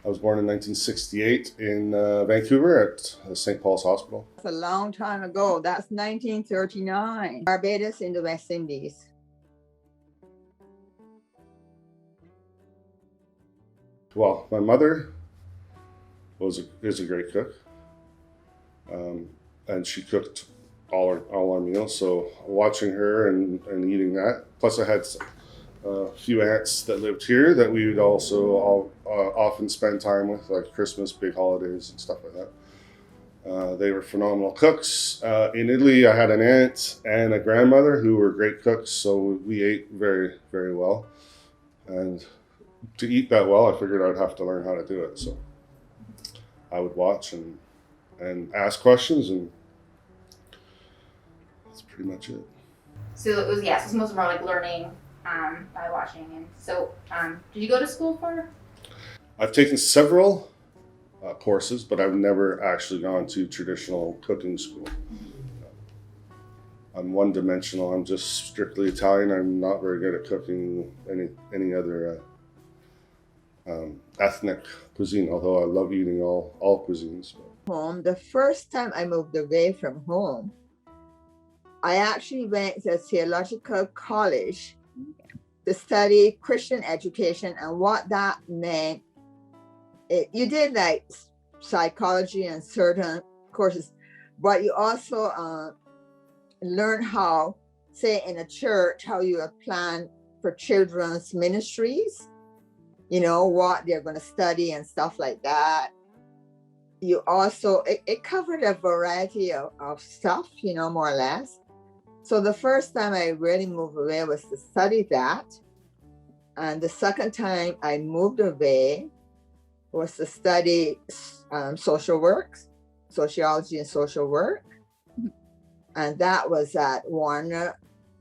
I was born in 1968 in Vancouver at St. Paul's Hospital. That's a long time ago. That's 1939. Barbados in the West Indies. Well, my mother is a great cook, and she cooked all our meals. So watching her and eating that. Plus, I had a few aunts that lived here that we would also often spend time with, like Christmas, big holidays, and stuff like that. They were phenomenal cooks. In Italy, I had an aunt and a grandmother who were great cooks, so we ate very, very well. And to eat that well, I figured I'd have to learn how to do it. So I would watch and ask questions, and that's pretty much it. So it was, so it's mostly more like learning by watching. And so, did you go to school for? I've taken several courses, but I've never actually gone to traditional cooking school. I'm one-dimensional. I'm just strictly Italian. I'm not very good at cooking any other ethnic cuisine, although I love eating all cuisines. Home. The first time I moved away from home, I actually went to a theological college to study Christian education, and what that meant, you did like psychology and certain courses, but you also learn how, say in a church, how you plan for children's ministries, what they're going to study and stuff like that. You also, it covered a variety of stuff, more or less. So the first time I really moved away was to study that. And the second time I moved away was to study social work, sociology and social work. And that was at Warner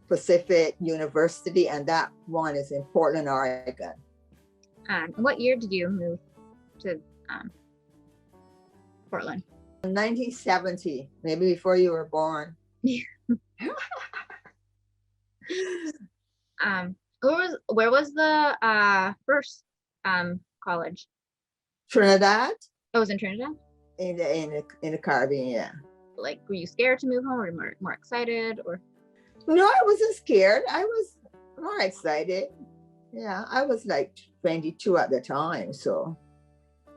Pacific University, and that one is in Portland, Oregon. What year did you move to Portland? 1970, maybe before you were born. Where was the first college? Trinidad. Oh, it was in Trinidad? In the Caribbean, yeah. Like, were you scared to move home, or more excited, or? No, I wasn't scared. I was more excited. Yeah, I was like 22 at the time. So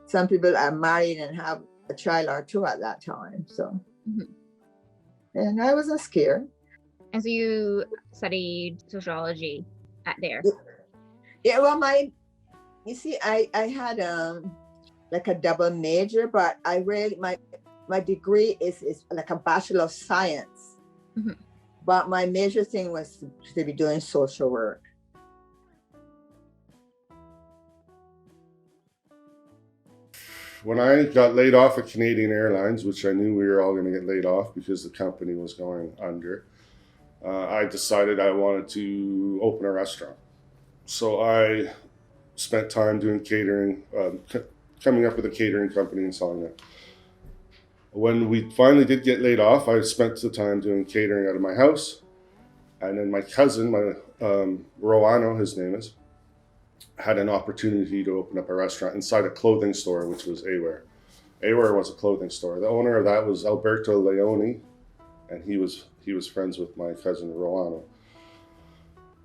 some people are married and have a child or two at that time. So, and I wasn't scared. And so you studied sociology at there? Yeah, well, I had like a double major, but I really, my degree is like a Bachelor of Science. But my major thing was to be doing social work. When I got laid off at Canadian Airlines, which I knew we were all going to get laid off because the company was going under, I decided I wanted to open a restaurant. So I spent time doing catering, coming up with a catering company and selling it. When we finally did get laid off, I spent the time doing catering out of my house. And then my cousin, Roano, his name is, had an opportunity to open up a restaurant inside a clothing store, which was Aware. Aware was a clothing store. The owner of that was Alberto Leone, and he was friends with my cousin Roano.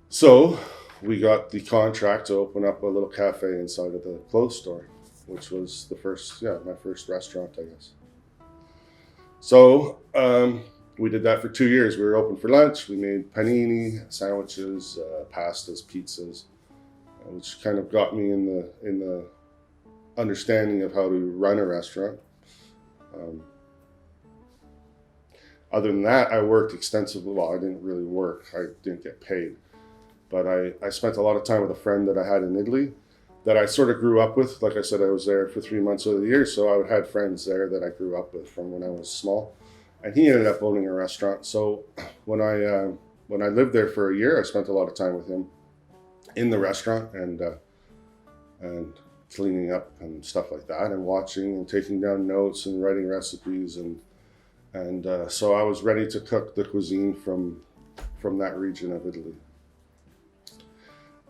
So we got the contract to open up a little cafe inside of the clothes store, which was my first restaurant, I guess. So we did that for 2 years. We were open for lunch. We made panini, sandwiches, pastas, pizzas, which kind of got me in the understanding of how to run a restaurant. Other than that, I worked extensively. Well, I didn't really work. I didn't get paid. But I spent a lot of time with a friend that I had in Italy that I sort of grew up with. Like I said, I was there for 3 months of the year, so I had friends there that I grew up with from when I was small. And he ended up owning a restaurant. So when I lived there for a year, I spent a lot of time with him in the restaurant and cleaning up and stuff like that, and watching and taking down notes and writing recipes, and so I was ready to cook the cuisine from that region of Italy.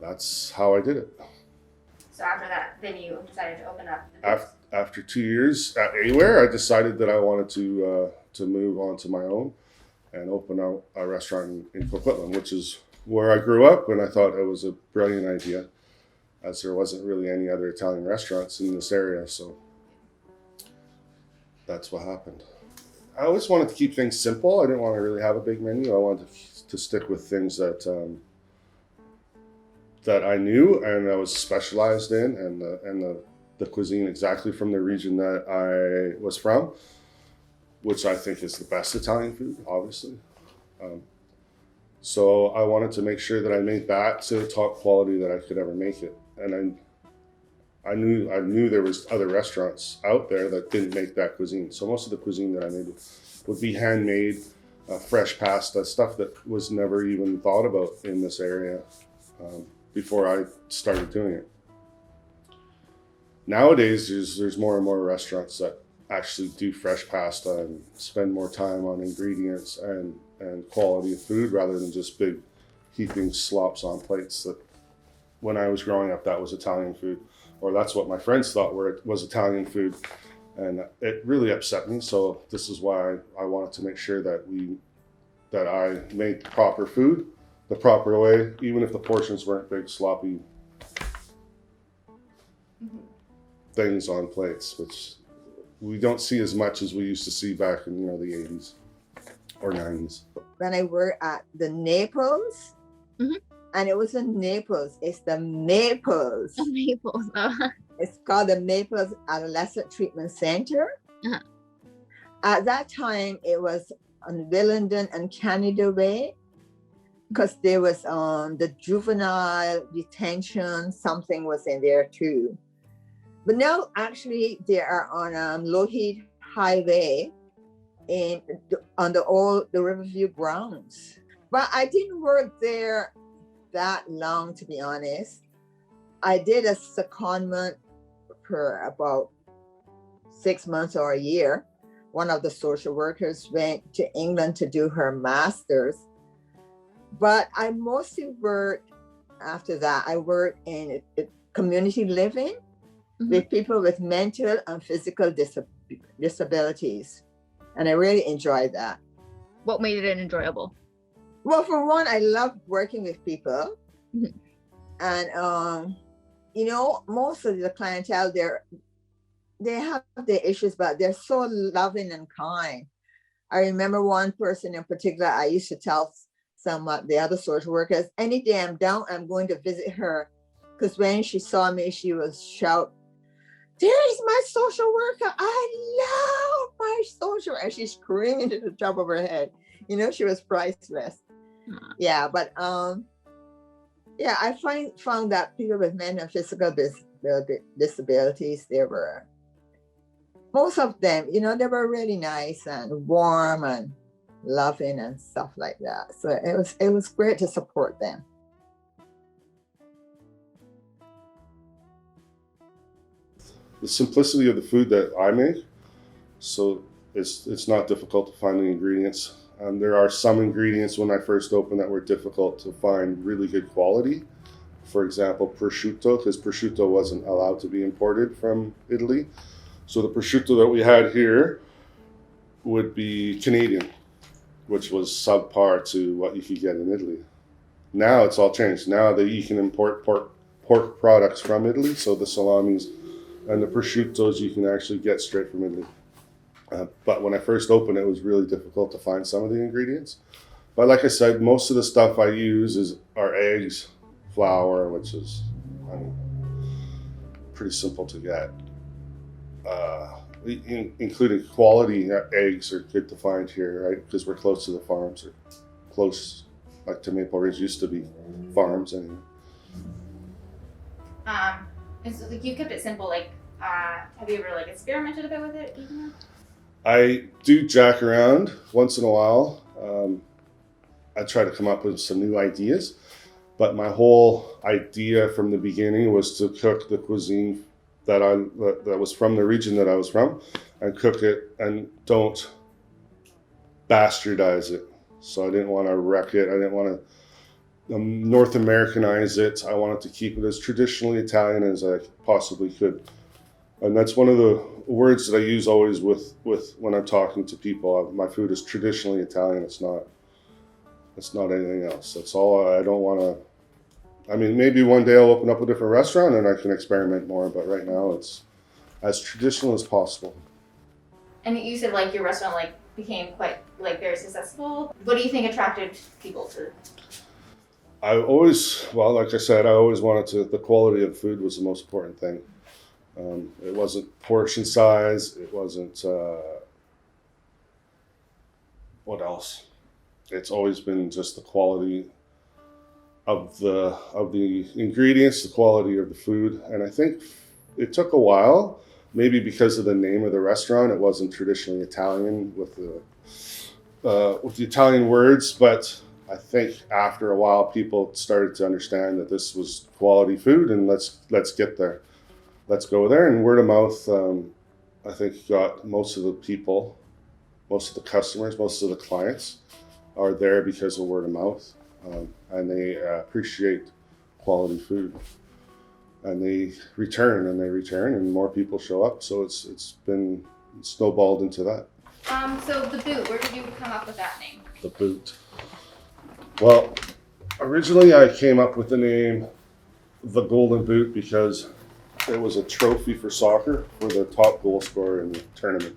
That's how I did it. So after that, then you decided to open up. After 2 years at Aware, I decided that I wanted to move on to my own and open out a restaurant in Coquitlam, which is where I grew up, and I thought it was a brilliant idea, as there wasn't really any other Italian restaurants in this area, so that's what happened. I always wanted to keep things simple. I didn't want to really have a big menu. I wanted to stick with things that that I knew and I was specialized in, and the cuisine exactly from the region that I was from, which I think is the best Italian food, obviously. So I wanted to make sure that I made that to the top quality that I could ever make it. And I knew there was other restaurants out there that didn't make that cuisine. So most of the cuisine that I made would be handmade, fresh pasta, stuff that was never even thought about in this area before I started doing it. Nowadays, there's more and more restaurants that actually do fresh pasta and spend more time on ingredients and quality of food rather than just big heaping slops on plates. That when I was growing up, that was Italian food, or that's what my friends thought was Italian food, and it really upset me. So this is why I wanted to make sure that I made proper food the proper way, even if the portions weren't big sloppy things on plates, which we don't see as much as we used to see back in the 80s or 90s. When I worked at the Naples, and it was in Naples, it's the Maples. The Maples. It's called the Maples Adolescent Treatment Center. At that time, it was on Willenden and Canada Way, because there was the juvenile detention, something was in there too. But now actually they are on Lougheed Highway on the Riverview grounds. But I didn't work there that long, to be honest. I did a secondment for about 6 months or a year. One of the social workers went to England to do her master's. But I mostly worked after that. I worked in community living with people with mental and physical disabilities. And I really enjoyed that. What made it enjoyable? Well, for one, I love working with people. And, most of the clientele, they have their issues, but they're so loving and kind. I remember one person in particular, I used to tell some of the other social workers, any day I'm down, I'm going to visit her. Because when she saw me, she was shout, "There's my social worker. I love my social worker." And she's screaming to the top of her head. She was priceless. Yeah, but I found that people with mental and physical disabilities, most of them, they were really nice and warm and loving and stuff like that. So it was great to support them. The simplicity of the food that I make, so it's not difficult to find the ingredients. There are some ingredients when I first opened that were difficult to find really good quality. For example, prosciutto, because prosciutto wasn't allowed to be imported from Italy. So the prosciutto that we had here would be Canadian, which was subpar to what you could get in Italy. Now it's all changed. Now that you can import pork products from Italy, so the salamis and the prosciuttos you can actually get straight from Italy. But when I first opened, it was really difficult to find some of the ingredients. But like I said, most of the stuff I use are eggs, flour, which is pretty simple to get. Including quality eggs are good to find here, right? Because we're close to the farms, or close, like to Maple Ridge used to be farms anyway. And so you kept it simple. Have you ever experimented a bit with it? Even though? I do jack around once in a while. I try to come up with some new ideas, but my whole idea from the beginning was to cook the cuisine that was from the region that I was from, and cook it and don't bastardize it. So I didn't want to wreck it. I didn't want to North Americanize it. I wanted to keep it as traditionally Italian as I possibly could. And that's one of the words that I use always with when I'm talking to people. My food is traditionally Italian. It's not anything else. That's all. I don't want to. I mean, maybe one day I'll open up a different restaurant and I can experiment more. But right now, it's as traditional as possible. And you said like your restaurant like became quite like very successful. What do you think attracted people to? Like I said, I always wanted to. The quality of food was the most important thing. It wasn't portion size. It wasn't. What else? It's always been just the quality of the ingredients, the quality of the food, and I think it took a while. Maybe because of the name of the restaurant, it wasn't traditionally Italian with the Italian words, but I think after a while, people started to understand that this was quality food, and let's get there, let's go there, and word of mouth. I think got most of the people, most of the customers, most of the clients are there because of word of mouth, and they appreciate quality food, and they return, and more people show up. So it's been snowballed into that. So the boot. Where did you come up with that name? The boot. Well, originally I came up with the name the Golden Boot because it was a trophy for soccer for the top goal scorer in the tournament.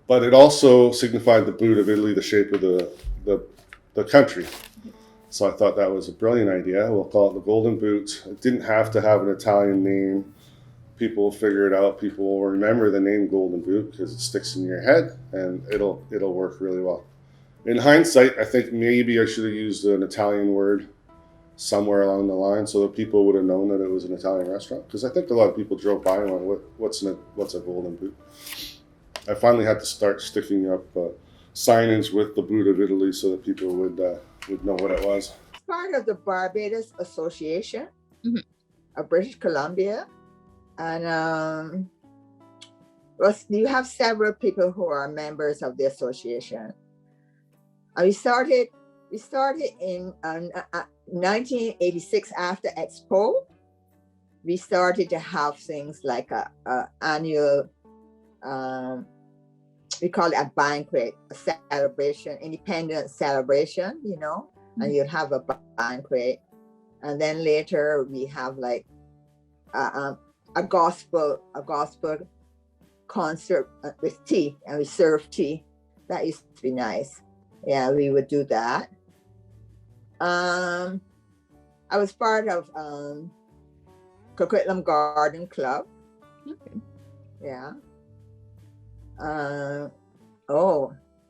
But it also signified the boot of Italy, the shape of the country. So I thought that was a brilliant idea. We'll call it the Golden Boot. It didn't have to have an Italian name. People will figure it out. People will remember the name Golden Boot because it sticks in your head, and it'll work really well. In hindsight, I think maybe I should have used an Italian word somewhere along the line so that people would have known that it was an Italian restaurant. Because I think a lot of people drove by and went, "What's a Golden Boot?" I finally had to start sticking up signage with the boot of Italy so that people would know what it was. Part of the Barbados Association Mhm. of British Columbia, and you have several people who are members of the association. We started in 1986 after Expo. We started to have things like a annual. We call it a banquet, a celebration, independence celebration, and you'll have a banquet. And then later we have like a gospel concert with tea, and we serve tea. That used to be nice. Yeah, we would do that. I was part of Coquitlam Garden Club. Okay. Yeah.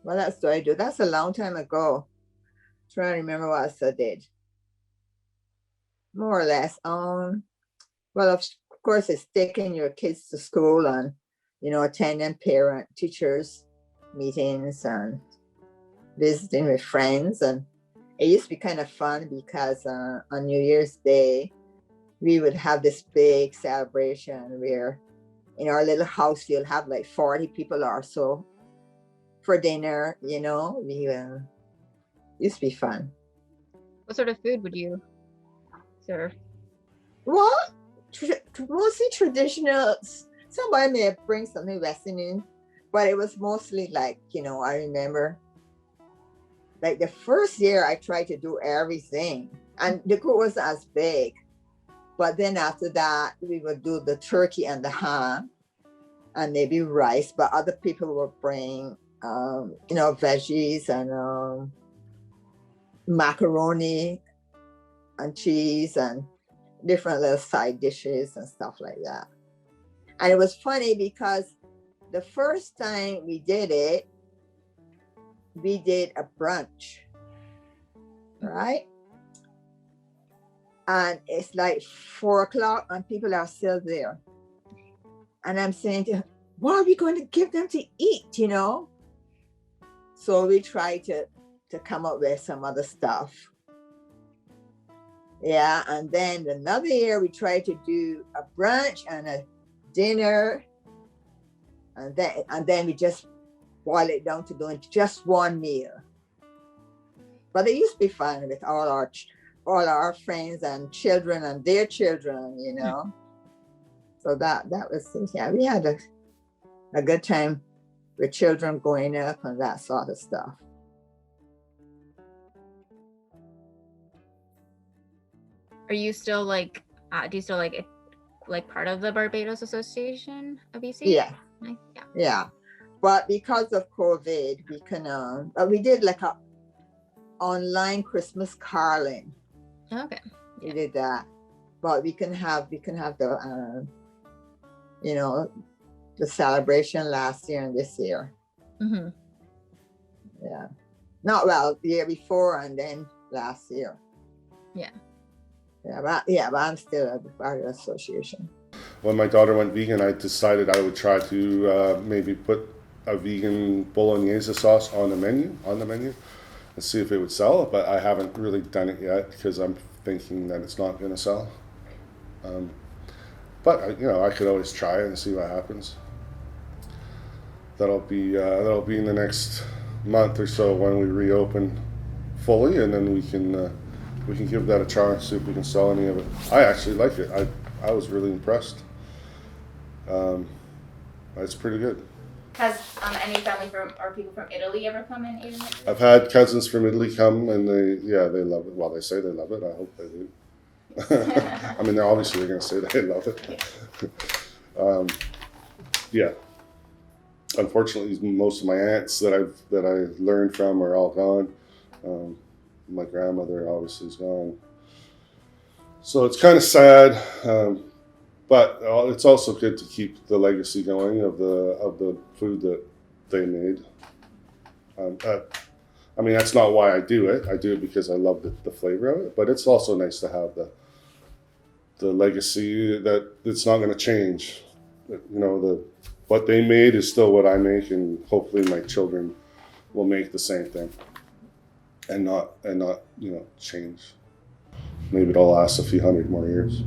What else do I do? That's a long time ago. Trying to remember what else I did. More or less. Well, of course, it's taking your kids to school and, attending parent teachers meetings and visiting with friends. And it used to be kind of fun because on New Year's Day, we would have this big celebration where in our little house, you'll have like 40 people or so for dinner, we used to be fun. What sort of food would you serve? Well, mostly traditional. Somebody may bring something Western in, but it was mostly like, I remember like the first year I tried to do everything, and the group wasn't as big. But then after that, we would do the turkey and the ham and maybe rice, but other people would bring, veggies and macaroni and cheese and different little side dishes and stuff like that. And it was funny because the first time we did it, we did a brunch, right? And it's like 4:00 and people are still there. And I'm saying to her, what are we going to give them to eat, So we try to come up with some other stuff. Yeah, and then another year we tried to do a brunch and a dinner. And then we just boil it down to doing just one meal. But it used to be fun with all our friends and children and their children, you know. So that was, yeah, we had a good time with children growing up and that sort of stuff. Are you still like? Do you still like part of the Barbados Association of BC? Yeah. Yeah. Yeah. But because of COVID, we did like a online Christmas caroling. Okay. We did that, but we can have the you know, the celebration last year and this year. Mm-hmm. Yeah, not well the year before and then last year. Yeah. But I'm still at the part of the association. When my daughter went vegan, I decided I would try to maybe put a vegan bolognese sauce on the menu, and see if it would sell. But I haven't really done it yet because I'm thinking that it's not going to sell. But I could always try it and see what happens. That'll be in the next month or so when we reopen fully, and then we can give that a try, see if we can sell any of it. I actually like it. I was really impressed. It's pretty good. Has any family or people from Italy ever come and eaten it? I've had cousins from Italy come, and they love it. Well, they say they love it. I hope they do. I mean, they're going to say they love it. Yeah. Unfortunately, most of my aunts that I learned from are all gone. My grandmother obviously is gone, so it's kind of sad. But it's also good to keep the legacy going of the food that they made. I mean, that's not why I do it. I do it because I love the flavor of it. But it's also nice to have the legacy that it's not going to change. What they made is still what I make, and hopefully my children will make the same thing, and not change. Maybe it'll last a few hundred more years.